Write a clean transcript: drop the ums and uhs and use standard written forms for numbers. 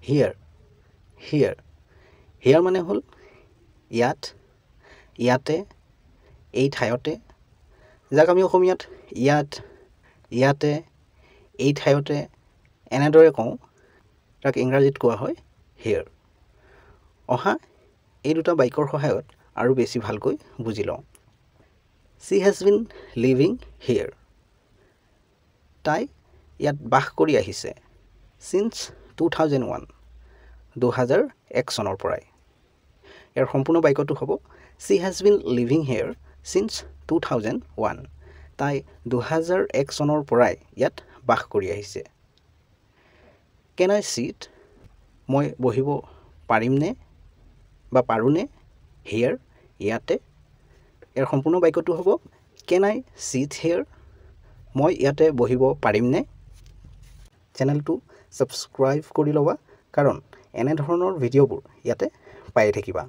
হিয়াৰ হিয়াৰ হিয়াৰ মানে হ'ল ইয়াত ইয়াতে এই ঠাইতে যাক আমি অসমীয়াত ইয়াত ইয়াতে এই ঠাইতে এনেদৰে কওঁ তাক ইংৰাজীত কোৱা হয় হিয়াৰ অহা এই দুটা বাক্যৰ সহায়ত আৰু বেছি ভালকৈ বুজি লওঁ She has been living here তাই ইয়াত বাস কৰি আহিছে since 2001 2001 চনৰ পৰাই ইয়াৰ সম্পূৰ্ণ বাক্যটো হ'ব She has been living here since 2001 তাই 2001 চনৰ পৰাই ইয়াত বাস কৰি আহিছে Can I sit মই বহিব পাৰিমনে বা পাৰোনে here ইয়াতে ইয়াৰ সম্পূৰ্ণ বাক্যটো হ'ব Can I sit here মই ইয়াতে বহিব পাৰিমনে চেনেলটো সাবস্ক্ৰাইব কৰি লবা কাৰণ এনে ধৰণৰ ভিডিঅ'বোৰ ইয়াতে পাই থাকিবা